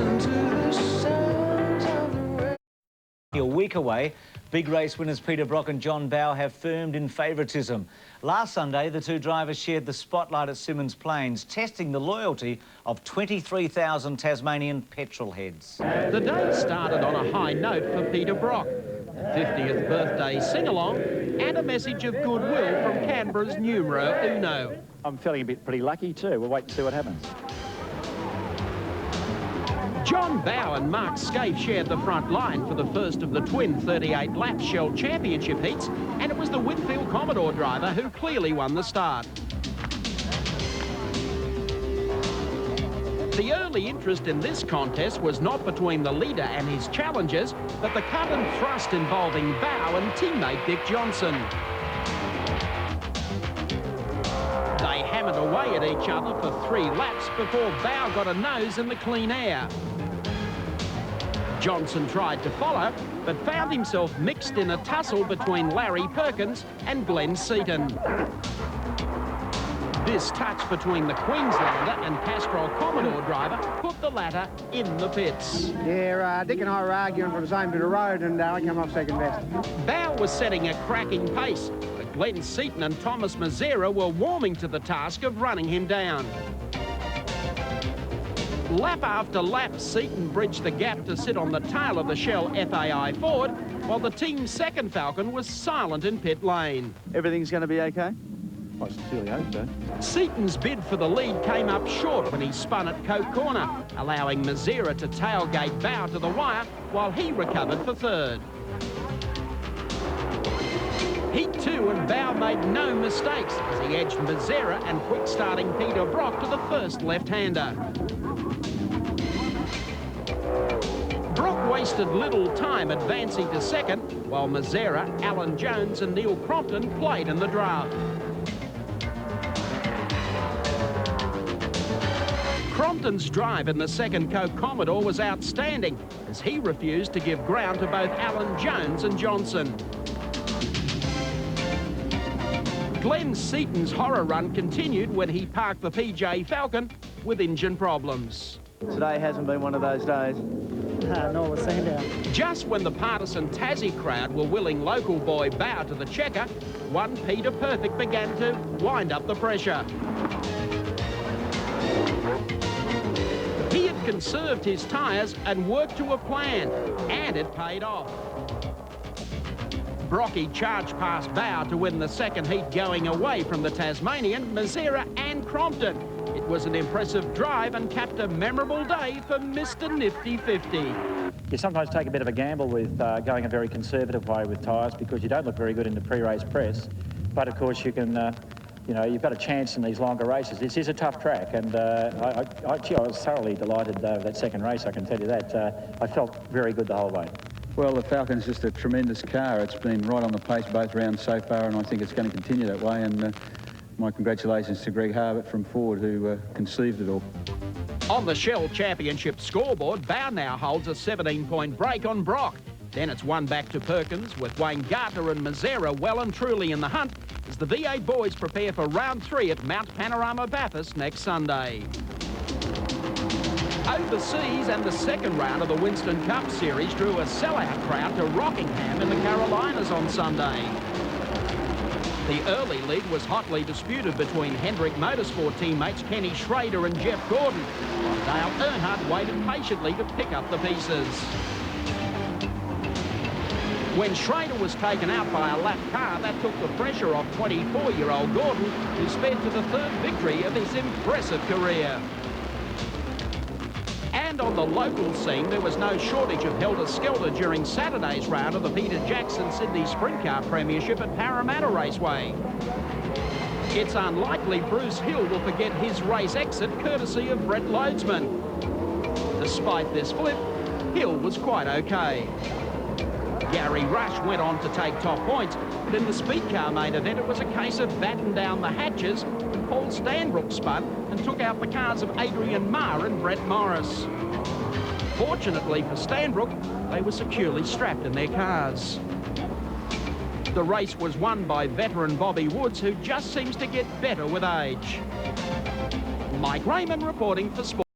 listen to the sounds of the rain. A week away, big race winners Peter Brock and John Bowe have firmed in favouritism. Last Sunday, the two drivers shared the spotlight at Symonds Plains, testing the loyalty of 23,000 Tasmanian petrol heads. The day started on a high note for Peter Brock. 50th birthday sing-along and a message of goodwill from Canberra's numero uno. I'm feeling pretty lucky too. We'll wait and see what happens. John Bowe and Mark Scaife shared the front line for the first of the twin 38-lap Shell Championship heats, and it was the Whitfield Commodore driver who clearly won the start. The early interest in this contest was not between the leader and his challengers, but the cut and thrust involving Bowe and teammate Dick Johnson. They hammered away at each other for 3 laps before Bowe got a nose in the clean air. Johnson tried to follow, but found himself mixed in a tussle between Larry Perkins and Glenn Seaton. This touch between the Queenslander and Castrol Commodore driver put the latter in the pits. Yeah, Dick and I were arguing for the same bit of road, and I came off second best. Bowe was setting a cracking pace, but Glenn Seaton and Thomas Mazzera were warming to the task of running him down. Lap after lap, Seaton bridged the gap to sit on the tail of the Shell FAI Ford, while the team's second Falcon was silent in pit lane. Everything's going to be okay? I sincerely hope so. Seaton's bid for the lead came up short when he spun at Coke Corner, allowing Mazzera to tailgate Bowe to the wire while he recovered for third. Heat 2 and Bowe made no mistakes as he edged Mazzera and quick-starting Peter Brock to the first left-hander. Brock wasted little time advancing to second, while Mazzera, Alan Jones and Neil Crompton played in the draft. Crompton's drive in the second Coke Commodore was outstanding, as he refused to give ground to both Alan Jones and Johnson. Glenn Seaton's horror run continued when he parked the PJ Falcon with engine problems. Today hasn't been one of those days. No, we're second down. Just when the partisan Tassie crowd were willing local boy Bowe to the checker, one Peter Perfect began to wind up the pressure. He had conserved his tyres and worked to a plan, and it paid off. Brocky charged past Bowe to win the second heat, going away from the Tasmanian, Mazzera and Crompton. It was an impressive drive and capped a memorable day for Mr. Nifty 50. You sometimes take a bit of a gamble with going a very conservative way with tyres because you don't look very good in the pre-race press. But of course you can, you know, you've got a chance in these longer races. This is a tough track, and I was thoroughly delighted with that second race, I can tell you that. I felt very good the whole way. Well, the Falcon's just a tremendous car. It's been right on the pace both rounds so far, and I think it's going to continue that way. And my congratulations to Greg Harbert from Ford, who conceived it all. On the Shell Championship scoreboard, Bowe now holds a 17-point break on Brock. Then it's one back to Perkins, with Wayne Garter and Mazzera well and truly in the hunt as the V8 boys prepare for round 3 at Mount Panorama Bathurst next Sunday. Overseas, and the second round of the Winston Cup Series drew a sellout crowd to Rockingham in the Carolinas on Sunday. The early lead was hotly disputed between Hendrick Motorsport teammates Kenny Schrader and Jeff Gordon, while Dale Earnhardt waited patiently to pick up the pieces. When Schrader was taken out by a lap car, that took the pressure off 24-year-old Gordon, who sped to the third victory of his impressive career. And on the local scene, there was no shortage of helter-skelter during Saturday's round of the Peter Jackson Sydney Sprint Car Premiership at Parramatta Raceway. It's unlikely Bruce Hill will forget his race exit courtesy of Brett Loadsman. Despite this flip, Hill was quite okay. Gary Rush went on to take top points, but in the speed car main event it was a case of batten down the hatches when Paul Stanbrook spun and took out the cars of Adrian Marr and Brett Morris. Fortunately for Stanbrook, they were securely strapped in their cars. The race was won by veteran Bobby Woods, who just seems to get better with age. Mike Raymond reporting for Sportsworld.